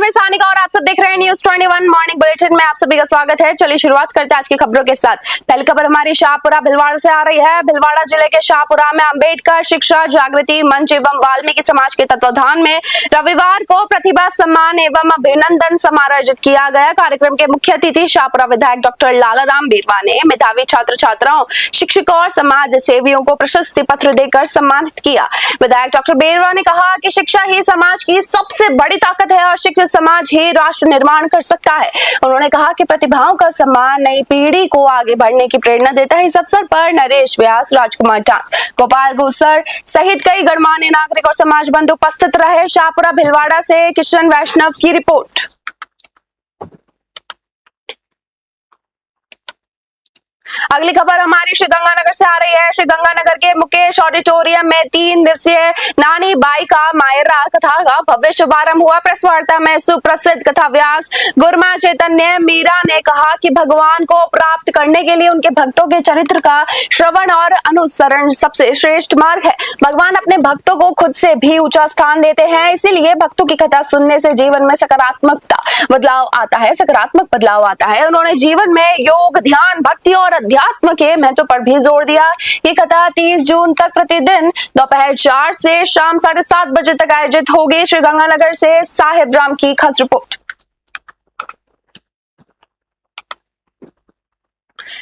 मैं सानिका और आप सब देख रहे हैं न्यूज़ 21 मॉर्निंग बुलेटिन में आप सभी का स्वागत है। चलिए शुरुआत करते हैं आज की खबरों के साथ। पहली खबर हमारी शाहपुरा भिलवाड़ा से आ रही है। भिलवाड़ा जिले के शाहपुरा में अंबेडकर शिक्षा जागृति मंच एवं वाल्मीकि समाज के तत्वाधान में रविवार को प्रतिभा सम्मान एवं अभिनंदन समारोह आयोजित किया गया। कार्यक्रम के मुख्य अतिथि शाहपुरा विधायक डॉक्टर लालाराम बीरवा ने मेधावी छात्र छात्राओं, शिक्षकों और समाज सेवियों को प्रशस्ति पत्र देकर सम्मानित किया। विधायक डॉक्टर बीरवा ने कहा कि शिक्षा ही समाज की सबसे बड़ी ताकत है और शिक्षित समाज ही राष्ट्र निर्माण कर सकता है। उन्होंने कहा कि प्रतिभाओं का सम्मान नई पीढ़ी को आगे बढ़ने की प्रेरणा देता है। इस अवसर पर नरेश व्यास, राजकुमार टांग, गोपाल गुसर सहित कई गणमान्य नागरिक और समाज बंधु उपस्थित रहे। शाहपुरा भिलवाड़ा से किशन वैष्णव की रिपोर्ट। अगली खबर हमारी श्रीगंगानगर से आ रही है। श्रीगंगानगर के मुकेश ऑडिटोरियम में 3 दिवसीय नानी बाई का मायरा कथा का भव्य शुभारंभ हुआ। प्रेस वार्ता में सुप्रसिद्ध कथा व्यास गुरमा चैतन्य मीरा ने कहा कि भगवान को प्राप्त करने के लिए उनके भक्तों के चरित्र का श्रवण और अनुसरण सबसे श्रेष्ठ मार्ग है। भगवान अपने भक्तों को खुद से भी ऊंचा स्थान देते हैं, इसीलिए भक्तों की कथा सुनने से जीवन में सकारात्मक बदलाव आता है। उन्होंने जीवन में योग, ध्यान, भक्ति और अध्यात्म के महत्व पर भी जोर दिया। ये कथा 30 जून तक प्रतिदिन दोपहर 4 से शाम 7:30 बजे तक आयोजित होगी। श्रीगंगानगर से साहिब राम की खास रिपोर्ट।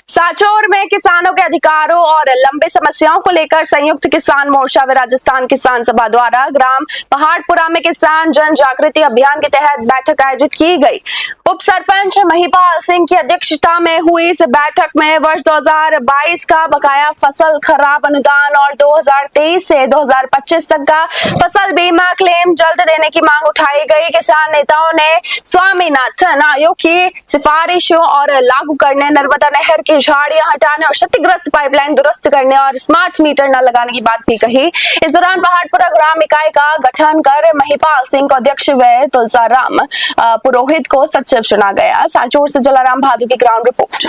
सांचौर में किसानों के अधिकारों और लंबे समस्याओं को लेकर संयुक्त किसान मोर्चा व राजस्थान किसान सभा द्वारा ग्राम पहाड़पुरा में किसान जन जागृति अभियान के तहत बैठक आयोजित की गई। उप सरपंच महिपाल सिंह की अध्यक्षता में हुई इस बैठक में वर्ष 2022 का बकाया फसल खराब अनुदान और 2023 से 2025 तक का फसल बीमा क्लेम जल्द देने की मांग उठाई गई। किसान नेताओं ने स्वामीनाथन आयोग की सिफारिशों और लागू करने, नर्मदा नहर की झाड़ियां हटाने और क्षतिग्रस्त पाइपलाइन दुरुस्त करने और स्मार्ट मीटर न लगाने की बात भी कही। इस दौरान पहाड़पुरा ग्राम इकाई का गठन कर महिपाल सिंह को अध्यक्ष व तुलसाराम पुरोहित को सचिव चुना गया। सांचौर से जलाराम भादु की ग्राउंड रिपोर्ट।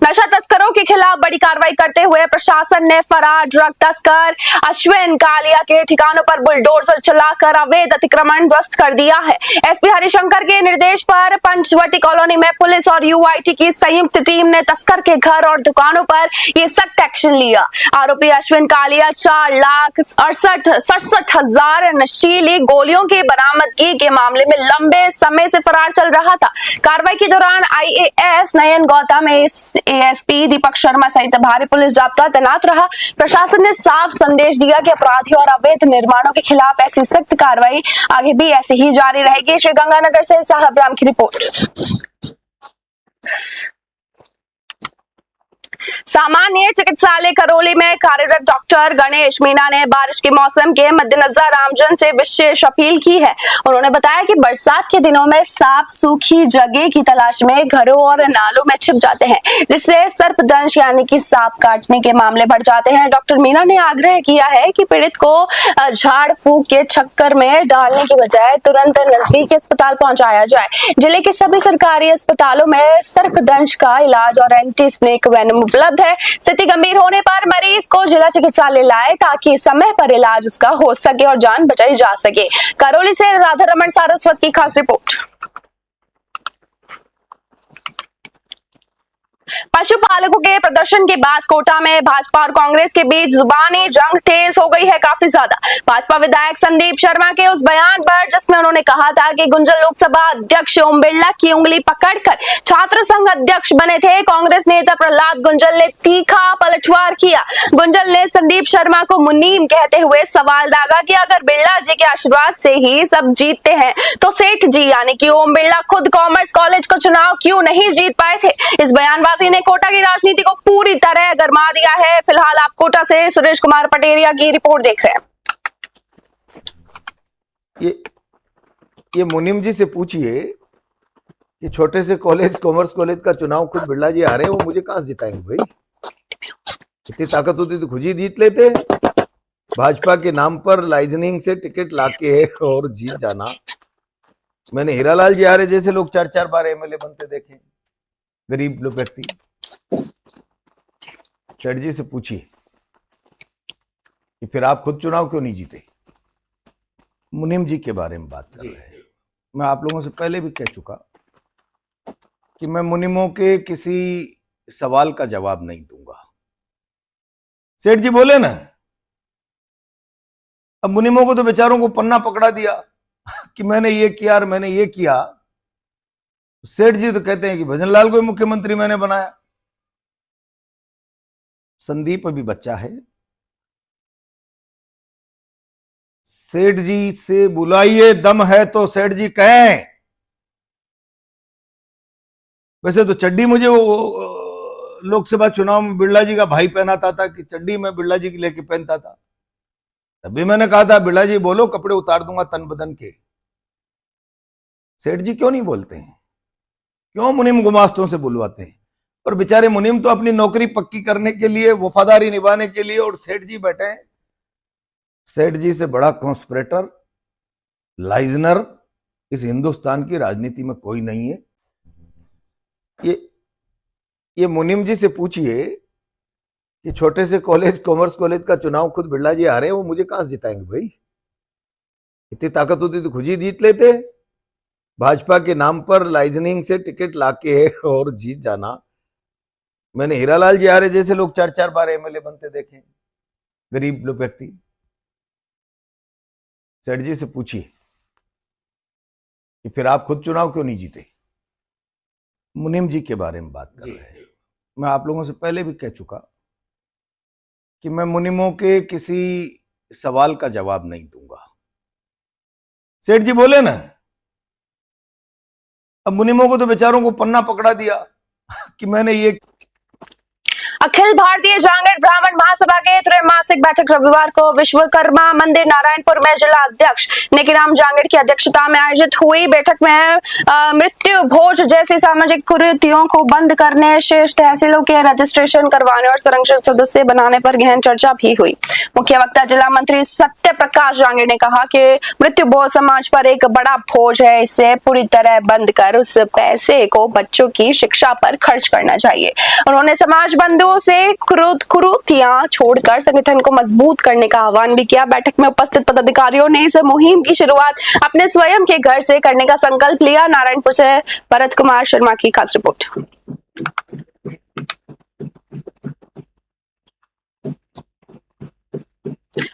नशा तस्करों के खिलाफ बड़ी कार्रवाई करते हुए प्रशासन ने फरार ड्रग तस्कर अश्विन कालिया के ठिकानों पर बुलडोजर चलाकर अवैध अतिक्रमण ध्वस्त कर दिया है। एसपी हरिशंकर के निर्देश पर पंचवटी कॉलोनी में पुलिस और यूआईटी की संयुक्त टीम ने तस्कर के घर और दुकानों पर ये सख्त एक्शन लिया। आरोपी अश्विन कालिया 4,67,000 नशीली गोलियों की बरामदगी के मामले में लंबे समय से फरार चल रहा था। कार्रवाई के दौरान आईएएस नयन गौतम, एएसपी दीपक शर्मा सहित भारी पुलिस जाब्ता तैनात रहा। प्रशासन ने साफ संदेश दिया कि अपराधियों और अवैध निर्माणों के खिलाफ ऐसी सख्त कार्रवाई आगे भी ऐसे ही जारी रहेगी। श्रीगंगानगर से साहब राम की रिपोर्ट। सामान्य चिकित्सालय करौली में कार्यरत डॉक्टर गणेश मीना ने बारिश के मौसम के मद्देनजर आमजन से विशेष अपील की है। उन्होंने बताया कि बरसात के दिनों में सांप सूखी जगह की तलाश में घरों और नालों में छिप जाते हैं, जिससे सर्पदंश यानी कि सांप काटने के मामले बढ़ जाते हैं। डॉक्टर मीना ने आग्रह किया है कि पीड़ित को झाड़ फूक के चक्कर में डालने की बजाय तुरंत नजदीकी अस्पताल पहुंचाया जाए। जिले के सभी सरकारी अस्पतालों में सर्पदंश का इलाज और एंटी स्नेक वेनम उपलब्ध है। स्थिति गंभीर होने पर मरीज को जिला चिकित्सालय लाए ताकि समय पर इलाज उसका हो सके और जान बचाई जा सके। करौली से राधा रमन सारस्वत की खास रिपोर्ट। पशुपालकों के प्रदर्शन के बाद कोटा में भाजपा और कांग्रेस के बीच जुबानी जंग तेज हो गई है काफी ज्यादा। भाजपा विधायक संदीप शर्मा के उस बयान पर जिसमें उन्होंने कहा था कि गुंजल लोकसभा अध्यक्ष ओम बिरला की उंगली पकड़कर छात्र संघ अध्यक्ष बने थे, कांग्रेस नेता प्रहलाद गुंजल ने तीखा पलटवार किया। गुंजल ने संदीप शर्मा को मुनीम कहते हुए सवाल दागा कि अगर बिरला जी के आशीर्वाद से ही सब जीतते हैं तो सेठ जी यानी कि ओम बिरला खुद कॉमर्स कॉलेज को चुनाव क्यों नहीं जीत पाए थे। इस बयानबाजी ने कोटा की राजनीति को पूरी तरह गरमा दिया है। फिलहाल आप कोटा से सुरेश कुमार पटेरिया की रिपोर्ट देख रहे हैं। ये मुनीम जी से पूछिए कि छोटे से कॉलेज, कॉमर्स कॉलेज का चुनाव खुद बिरला जी हारे, वो मुझे कहां जिताएंगे भाई? इतनी ताकत होती तो खुद ही जीत लेते। भाजपा के नाम पर लाइजनिंग से टिकट लाके और जीत जाना। मैंने हीरालाल जी हारे जैसे लोग 4-4 बार एमएलए बनते देखे, गरीब लोग व्यक्ति। सेठ जी से पूछिए कि फिर आप खुद चुनाव क्यों नहीं जीते? मुनीम जी के बारे में बात कर रहे हैं। मैं आप लोगों से पहले भी कह चुका कि मैं मुनीमों के किसी सवाल का जवाब नहीं दूंगा। सेठ जी बोले ना, अब मुनीमों को तो बेचारों को पन्ना पकड़ा दिया कि मैंने ये किया और मैंने ये किया। सेठ जी तो कहते हैं कि भजनलाल को मुख्यमंत्री मैंने बनाया। संदीप अभी बच्चा है, सेठ जी से बुलाइए, दम है तो सेठ जी कहें। वैसे तो चड्डी मुझे वो लोकसभा चुनाव में बिरला जी का भाई पहनाता था कि चड्डी मैं बिरला जी की लेके पहनता था। तभी मैंने कहा था बिरला जी बोलो, कपड़े उतार दूंगा तन बदन के। सेठ जी क्यों नहीं बोलते हैं? क्यों मुनीम गुमास्तों से बुलवाते हैं? और बेचारे मुनीम तो अपनी नौकरी पक्की करने के लिए, वफादारी निभाने के लिए, और सेठ जी बैठे हैं। सेठ जी से बड़ा कॉन्स्पिरेटर, लाइजनर इस हिंदुस्तान की राजनीति में कोई नहीं है। ये मुनीम जी से पूछिए कि छोटे से कॉलेज, कॉमर्स कॉलेज का चुनाव खुद बिरला जी हारे, वो मुझे कहां से जिताएंगे भाई? इतनी ताकत होती तो खुद ही जीत लेते। भाजपा के नाम पर लाइजनिंग से टिकट लाके और जीत जाना। मैंने हीरालाल जी आरे जैसे लोग 4-4 बार एमएलए बनते देखे, गरीब लोग व्यक्ति। सेठ जी से पूछिए कि फिर आप खुद चुनाव क्यों नहीं जीते। मुनीम जी के बारे में बात कर रहे हैं। मैं आप लोगों से पहले भी कह चुका कि मैं मुनीमों के किसी सवाल का जवाब नहीं दूंगा। सेठ जी बोले ना, अब मुनीमों को तो बेचारों को पन्ना पकड़ा दिया कि मैंने ये। अखिल भारतीय जांगड़ ब्राह्मण महासभा के त्रैमासिक बैठक रविवार को विश्वकर्मा मंदिर नारायणपुर में जिला अध्यक्ष नेकीराम जांगड़ की अध्यक्षता में आयोजित हुई। बैठक में मृत्यु भोज जैसी सामाजिक कुरीतियों को बंद करने, शेष तहसीलों के रजिस्ट्रेशन करवाने और संरक्षण सदस्य बनाने पर गहन चर्चा भी हुई। मुख्य वक्ता जिला मंत्री सत्य प्रकाश जांगड़ ने कहा कि मृत्यु भोज समाज पर एक बड़ा बोझ है, इसे पूरी तरह बंद कर उस पैसे को बच्चों की शिक्षा पर खर्च करना चाहिए। उन्होंने समाज बंधुओं से कुरीतियां छोड़कर संगठन को मजबूत करने का आह्वान भी किया। बैठक में उपस्थित पदाधिकारियों ने इस मुहिम की शुरुआत अपने स्वयं के घर से करने का संकल्प लिया। नारायणपुर से भरत कुमार शर्मा की खास रिपोर्ट।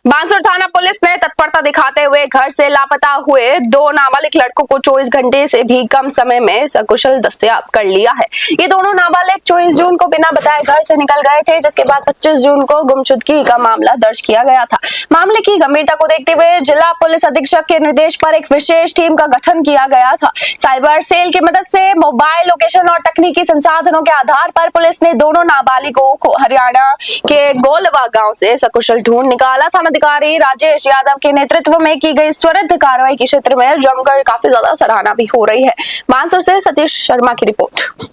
बांसुर थाना पुलिस ने तत्परता दिखाते हुए घर से लापता हुए 2 नाबालिग लड़कों को 24 घंटे से भी कम समय में सकुशल दस्तयाब कर लिया है। ये दोनों नाबालिग 24 जून को बिना बताए घर से निकल गए थे, जिसके बाद 25 जून को गुमशुदगी का मामला दर्ज किया गया था। मामले की गंभीरता को देखते हुए जिला पुलिस अधीक्षक के निर्देश पर एक विशेष टीम का गठन किया गया था। साइबर सेल की मदद से मोबाइल लोकेशन और तकनीकी संसाधनों के आधार पर पुलिस ने दोनों नाबालिगों को हरियाणा के गोलवा गांव से सकुशल ढूंढ निकाला। थानाधिकारी राजेश यादव के नेतृत्व में की गई इस त्वरित कार्रवाई के क्षेत्र में जमकर काफी ज्यादा सराहना भी हो रही है। बांसुर से सतीश शर्मा की रिपोर्ट।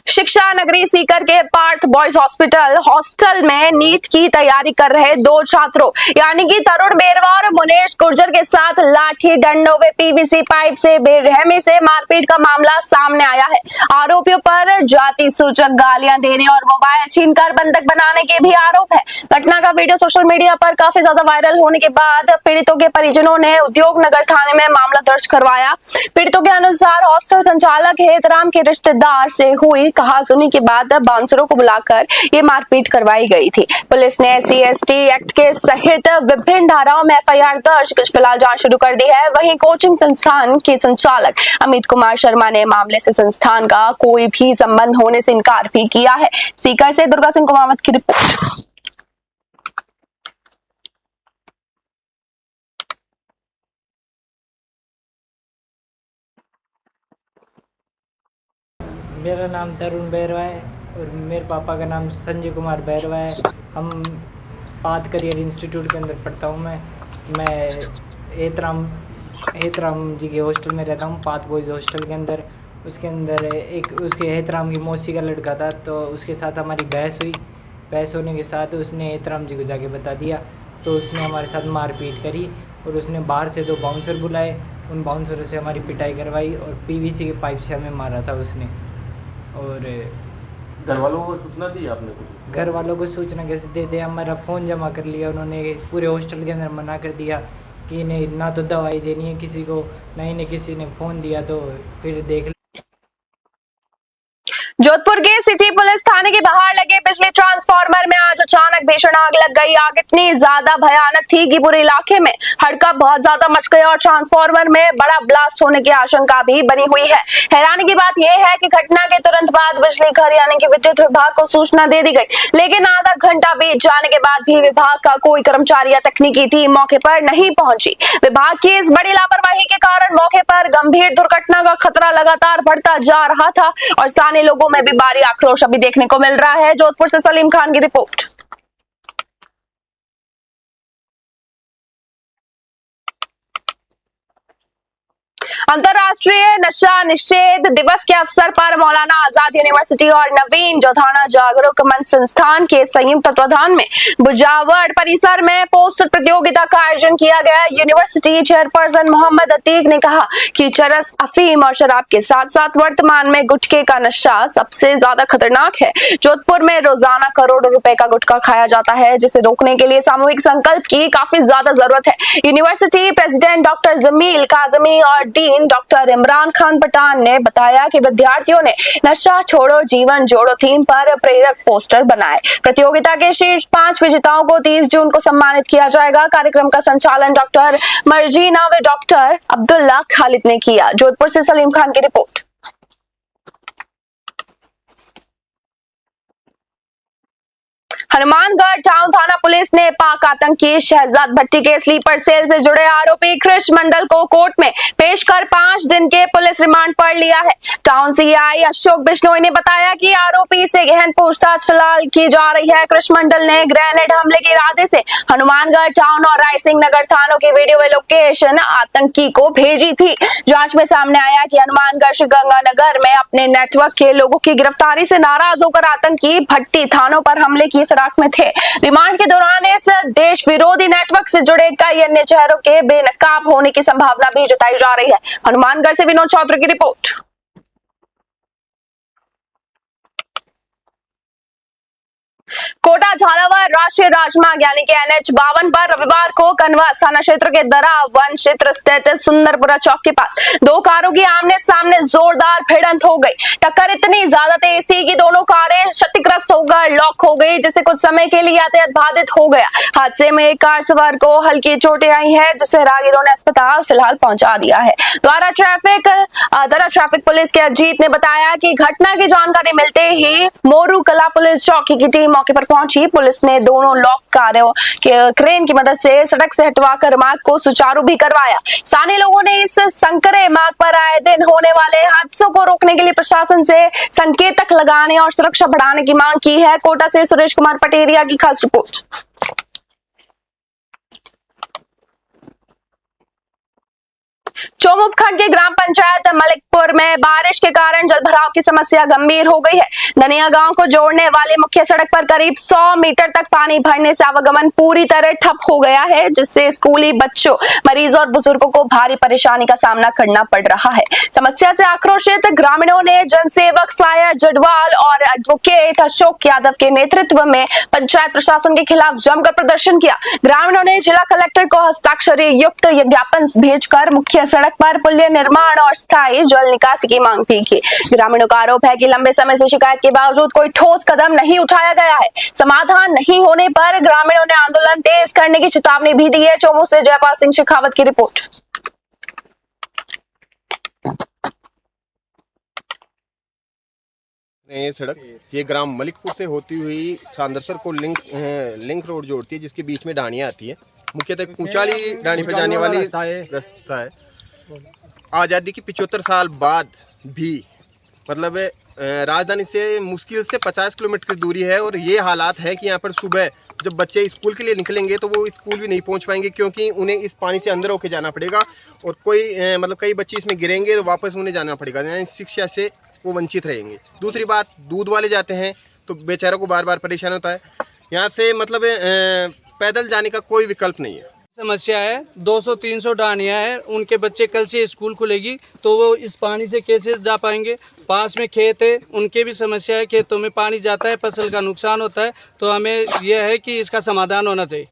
शिक्षा नगरी सीकर के पार्थ बॉयज हॉस्टल में नीट की तैयारी कर रहे 2 छात्रों यानी कि तरुण बेरवा और मुनेश गुर्जर के साथ लाठी डंडों व पीवीसी पाइप से बेरहमी से मारपीट का मामला सामने आया है। आरोपियों पर जाति सूचक गालियां देने और मोबाइल छीनकर बंधक बनाने के भी आरोप है। घटना का वीडियो सोशल मीडिया पर काफी ज्यादा वायरल होने के बाद पीड़ितों के परिजनों ने उद्योगनगर थाने में मामला दर्ज करवाया। पीड़ितों के अनुसार हॉस्टल संचालक हेतराम के रिश्तेदार से हुई कहासुनी के बाद बांसुरों को बुलाकर ये मारपीट करवाई गई थी। पुलिस ने SC/ST एक्ट के सहित विभिन्न धाराओं में FIR दर्ज फिलहाल जांच शुरू कर दी है। वहीं कोचिंग संस्थान के संचालक अमित कुमार शर्मा ने मामले से संस्थान का कोई भी संबंध होने से इनकार भी किया है। सीकर से दुर्गा सिंह कुमावत की रिपोर्ट। मेरा नाम तरुण बैरवा है और मेरे पापा का नाम संजय कुमार बैरवा है। हम पाथ करियर इंस्टीट्यूट के अंदर पढ़ता हूँ। मैं हेतराम जी के हॉस्टल में रहता हूँ, पाथ बॉयज़ हॉस्टल के अंदर। उसके अंदर एक उसके हेतराम की मौसी का लड़का था, तो उसके साथ हमारी बहस हुई। बहस होने के साथ उसने हेतराम जी को जाके बता दिया, तो उसने हमारे साथ मारपीट करी और उसने बाहर से 2 बाउंसर बुलाए। उन बाउंसरों से हमारी पिटाई करवाई और PVC के पाइप से हमें मारा था उसने। और घर वालों को सूचना दी आपने कुछ? घर वालों को सूचना कैसे देते, हमारा फ़ोन जमा कर लिया उन्होंने, पूरे हॉस्टल के अंदर मना कर दिया कि इन्हें ना तो दवाई देनी है किसी को, ना इन्हें किसी ने फ़ोन दिया तो फिर देख। जोधपुर के सिटी पुलिस थाने के बाहर लगे बिजली ट्रांसफार्मर में आज अचानक भीषण आग लग गई। आग इतनी ज्यादा भयानक थी कि पूरे इलाके में हड़कंप बहुत ज्यादा मच गया और ट्रांसफार्मर में बड़ा ब्लास्ट होने की आशंका भी बनी हुई है। हैरानी की बात यह है कि घटना के तुरंत बाद बिजली घर यानी कि विद्युत विभाग को सूचना दे दी गई, लेकिन आधा घंटा बीत जाने के बाद भी विभाग का कोई कर्मचारी या तकनीकी टीम मौके पर नहीं पहुंची। विभाग की इस बड़ी लापरवाही के कारण मौके पर गंभीर दुर्घटना का खतरा लगातार बढ़ता जा रहा था और स्थानीय लोगों में भी भारी आक्रोश अभी देखने को मिल रहा है। जोधपुर से सलीम खान की रिपोर्ट। अंतर्राष्ट्रीय नशा निषेध दिवस के अवसर पर मौलाना आजाद यूनिवर्सिटी और नवीन जोधाना जागरूक मंच संस्थान के संयुक्त तत्वाधान में बुजावड़ परिसर में पोस्टर प्रतियोगिता का आयोजन किया गया। यूनिवर्सिटी चेयरपर्सन मोहम्मद अतीक ने कहा कि चरस, अफीम और शराब के साथ साथ वर्तमान में गुटखे का नशा सबसे ज्यादा खतरनाक है। जोधपुर में रोजाना करोड़ों रुपए का गुटखा खाया जाता है, जिसे रोकने के लिए सामूहिक संकल्प की काफी ज्यादा जरूरत है। University president doctor Jamil Kazmi और डीन डॉक्टर इमरान खान पठान ने बताया कि विद्यार्थियों ने नशा छोड़ो जीवन जोड़ो थीम पर प्रेरक पोस्टर बनाए। प्रतियोगिता के शीर्ष 5 विजेताओं को 30 जून को सम्मानित किया जाएगा। कार्यक्रम का संचालन डॉक्टर मर्जीना व डॉक्टर अब्दुल्ला खालिद ने किया। जोधपुर से सलीम खान की रिपोर्ट। हनुमानगढ़ टाउन थाना पुलिस ने पाक आतंकी शहजाद भट्टी के स्लीपर सेल से जुड़े आरोपी कृष मंडल को कोर्ट में पेश कर 5 दिन के पुलिस रिमांड पर लिया है। टाउन सीआई अशोक बिश्नोई ने बताया कि आरोपी से गहन पूछताछ फिलहाल की जा रही है। कृष मंडल ने ग्रेनेड हमले के इरादे से हनुमानगढ़ टाउन और रायसिंह नगर थानों की वीडियो लोकेशन आतंकी को भेजी थी। जांच में सामने आया कि हनुमानगढ़ श्रीगंगानगर में अपने नेटवर्क के लोगों की गिरफ्तारी से नाराज होकर आतंकी भट्टी थानों पर हमले की में थे। रिमांड के दौरान इस देश विरोधी नेटवर्क से जुड़े कई अन्य चेहरों के बेनकाब होने की संभावना भी जताई जा रही है। हनुमानगढ़ से विनोद चौधरी की रिपोर्ट। कोटा झालावाड़ राष्ट्रीय राजमार्ग यानी कि NH 52 पर रविवार को कनवास थाना क्षेत्र के दरा वन क्षेत्र स्थित सुंदरपुरा चौक के पास 2 कारों की आमने सामने जोरदार भिड़ंत हो गई। टक्कर इतनी ज्यादा तेज थी कि दोनों कारें क्षतिग्रस्त होकर लॉक हो गई, जिससे कुछ समय के लिए यातायात बाधित हो गया। हादसे में एक कार सवार को हल्की चोटें आई है, जिसे राहगीरों ने अस्पताल फिलहाल पहुंचा दिया है। दरा ट्रैफिक पुलिस के अजीत ने बताया कि घटना की जानकारी मिलते ही मोरू कला पुलिस चौकी की टीम मौके पर पहुंची। पुलिस ने दोनों लॉक कारों के क्रेन की मदद से सड़क से हटवाकर मार्ग को सुचारू भी करवाया। स्थानीय लोगों ने इस संकरे मार्ग पर आए दिन होने वाले हादसों को रोकने के लिए प्रशासन से संकेतक लगाने और सुरक्षा बढ़ाने की मांग की है। कोटा से सुरेश कुमार पटेरिया की खास रिपोर्ट। चोमुप खंड के ग्राम पंचायत मलिकपुर में बारिश के कारण जलभराव की समस्या गंभीर हो गई है। दनिया गांव को जोड़ने वाली मुख्य सड़क पर करीब 100 मीटर तक पानी भरने से आवागमन पूरी तरह ठप हो गया है, जिससे स्कूली बच्चों, मरीजों और बुजुर्गों को भारी परेशानी का सामना करना पड़ रहा है। समस्या से आक्रोशित ग्रामीणों ने जनसेवक सायर जडवाल और एडवोकेट अशोक यादव के नेतृत्व में पंचायत प्रशासन के खिलाफ जमकर प्रदर्शन किया। ग्रामीणों ने जिला कलेक्टर को हस्ताक्षरी युक्त ज्ञापन भेजकर मुख्य सड़क पर पुलिया निर्माण और स्थायी जल निकासी की मांग भी की। ग्रामीणों का आरोप है कि लंबे समय से शिकायत के बावजूद कोई ठोस कदम नहीं उठाया गया है। समाधान नहीं होने पर ग्रामीणों ने आंदोलन तेज करने की चेतावनी भी दी है। चोमू से जयपाल सिंह शेखावत की रिपोर्ट। ये सड़क ये ग्राम मलिकपुर से होती हुई सांदरसर को लिंक रोड जोड़ती है, जिसके बीच में डाणियाँ आती है। मुख्यतः कुचाली डाणी पर जाने वाली रास्ता है। आज़ादी की 75 साल बाद भी मतलब राजधानी से मुश्किल से 50 किलोमीटर की दूरी है, और ये हालात है कि यहाँ पर सुबह जब बच्चे स्कूल के लिए निकलेंगे तो वो स्कूल भी नहीं पहुँच पाएंगे, क्योंकि उन्हें इस पानी से अंदर होके जाना पड़ेगा, और कोई मतलब कई बच्चे इसमें गिरेंगे और वापस उन्हें जाना पड़ेगा, यानी शिक्षा से वो वंचित रहेंगे। दूसरी बात, दूध वाले जाते हैं तो बेचारों को बार बार परेशान होता है। यहाँ से मतलब पैदल जाने का कोई विकल्प नहीं है। समस्या है 200-300 डानियाँ हैं, उनके बच्चे कल से स्कूल खुलेगी तो वो इस पानी से कैसे जा पाएंगे। पास में खेत है, उनके भी समस्या है, खेतों में पानी जाता है, फसल का नुकसान होता है। तो हमें यह है कि इसका समाधान होना चाहिए।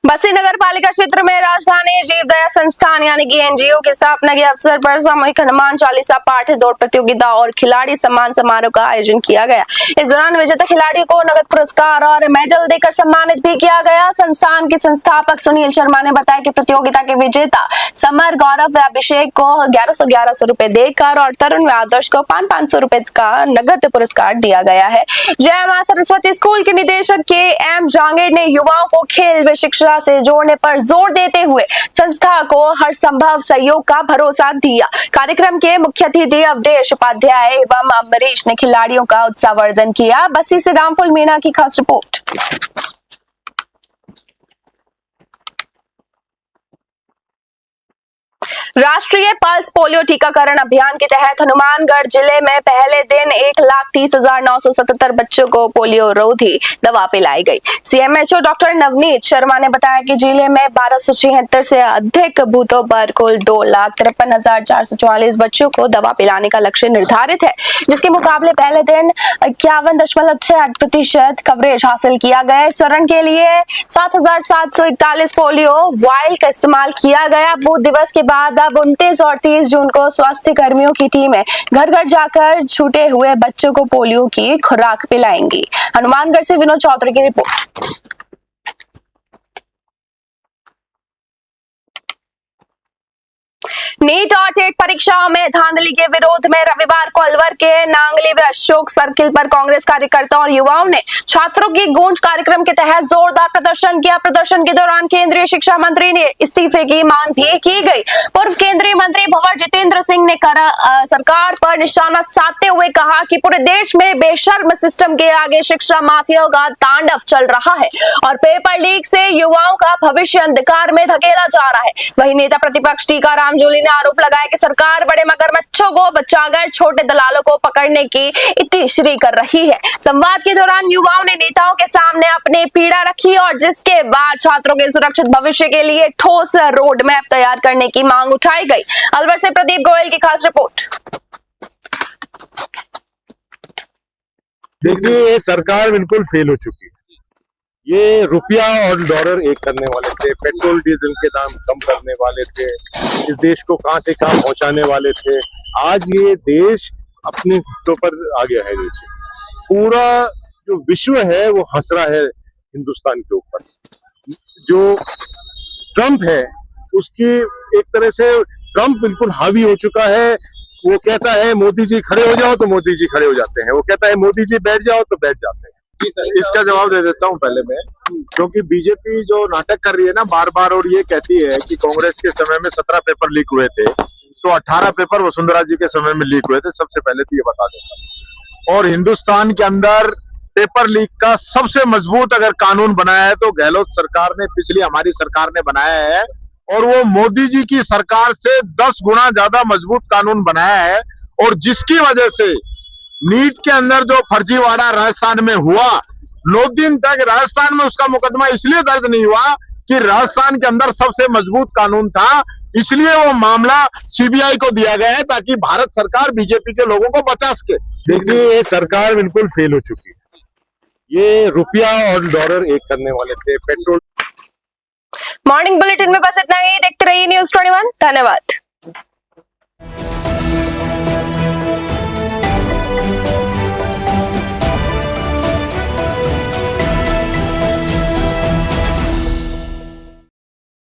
बस्ती नगर पालिका क्षेत्र में राजधानी जीवदया संस्थान यानी कि एनजीओ की स्थापना के अवसर पर सामूहिक हनुमान चालीसा पाठ दौड़ प्रतियोगिता और खिलाड़ी सम्मान समारोह का आयोजन किया गया। इस दौरान विजेता खिलाड़ियों को नगद पुरस्कार और मेडल देकर सम्मानित भी किया गया। संस्थान के संस्थापक सुनील शर्मा ने बताया कि प्रतियोगिता के विजेता समर, गौरव व अभिषेक को 1100 रुपए देकर और तरुण व आदर्श को 500 रुपए का नगद पुरस्कार दिया गया है। जय मां सरस्वती स्कूल के निदेशक के एम जहांगीर ने युवाओं को खेल व शिक्षा से जोड़ने पर जोर देते हुए संस्था को हर संभव सहयोग का भरोसा दिया। कार्यक्रम के मुख्य अतिथि अवधेश उपाध्याय एवं अम्बरीश ने खिलाड़ियों का उत्साहवर्धन किया। बस्ती से रामफुल मीणा की खास रिपोर्ट। राष्ट्रीय पल्स पोलियो टीकाकरण अभियान के तहत हनुमानगढ़ जिले में पहले दिन 1,30,977 बच्चों को पोलियो रोधी दवा पिलाई गई। सीएमएचओ डॉक्टर नवनीत शर्मा ने बताया कि जिले में 1276 से अधिक बूथों पर कुल 2,53,444 बच्चों को दवा पिलाने का लक्ष्य निर्धारित है, जिसके मुकाबले पहले दिन 51.68% कवरेज हासिल किया गया। इस चरण के लिए 7,741 पोलियो वायल का इस्तेमाल किया गया। बूथ दिवस के बाद अब 29 और 30 जून को स्वास्थ्य कर्मियों की टीमें घर घर जाकर छूटे हुए बच्चों को पोलियो की खुराक पिलाएंगी। हनुमानगढ़ से विनोद चौधरी की रिपोर्ट। नीट और टेट परीक्षाओं में धांधली के विरोध में रविवार को अलवर के नांगली व अशोक सर्किल पर कांग्रेस कार्यकर्ताओं और युवाओं ने छात्रों की गूंज कार्यक्रम के तहत जोरदार प्रदर्शन किया। प्रदर्शन के दौरान केंद्रीय शिक्षा मंत्री ने इस्तीफे की मांग भी की गई। पूर्व केंद्रीय मंत्री भंवर जितेंद्र सिंह ने सरकार पर निशाना साधते हुए कहा कि पूरे देश में बेशर्म सिस्टम के आगे शिक्षा माफियाओं का तांडव चल रहा है और पेपर लीक से युवाओं का भविष्य अंधकार में धकेला जा रहा है। वहीं नेता प्रतिपक्ष टीकाराम जूली ने आरोप लगाया कि सरकार बड़े मगरमच्छों को बचाकर छोटे दलालों को पकड़ने की इतिश्री कर रही है। संवाद के दौरान युवाओं ने नेताओं के सामने अपनी पीड़ा रखी और जिसके बाद छात्रों के सुरक्षित भविष्य के लिए ठोस रोड मैप तैयार करने की मांग उठाई गई। अलवर से प्रदीप गोयल की खास रिपोर्ट। देखिए, ये सरकार बिल्कुल फेल हो चुकी है। ये रुपया और डॉलर एक करने वाले थे, पेट्रोल डीजल के दाम कम करने वाले थे, इस देश को कहां से कहां पहुंचाने वाले थे। आज ये देश अपने घुटनों पर आ गया है नीचे। पूरा जो विश्व है वो हंस रहा है हिंदुस्तान के ऊपर। जो ट्रंप है उसकी एक तरह से ट्रंप बिल्कुल हावी हो चुका है। वो कहता है मोदी जी खड़े हो जाओ तो मोदी जी खड़े हो जाते हैं, वो कहता है मोदी जी बैठ जाओ तो बैठ जाते हैं। इसका जवाब दे देता हूं पहले मैं, क्योंकि बीजेपी जो नाटक कर रही है ना बार बार, और ये कहती है कि कांग्रेस के समय में 17 पेपर लीक हुए थे तो 18 पेपर वसुंधरा जी के समय में लीक हुए थे। सबसे पहले तो ये बता देता हूं। और हिंदुस्तान के अंदर पेपर लीक का सबसे मजबूत अगर कानून बनाया है तो गहलोत सरकार ने, पिछली हमारी सरकार ने बनाया है, और वो मोदी जी की सरकार से 10 गुना ज्यादा मजबूत कानून बनाया है। और जिसकी वजह से नीट के अंदर जो फर्जीवाड़ा राजस्थान में हुआ, 9 दिन तक राजस्थान में उसका मुकदमा इसलिए दर्ज नहीं हुआ कि राजस्थान के अंदर सबसे मजबूत कानून था, इसलिए वो मामला सीबीआई को दिया गया है ताकि भारत सरकार बीजेपी के लोगों को बचा सके। देखिए, ये सरकार बिल्कुल फेल हो चुकी है। ये रुपया और डॉलर एक करने वाले थे, पेट्रोल। मॉर्निंग बुलेटिन में बस इतना ही। देखते रहिए न्यूज़ 21। धन्यवाद।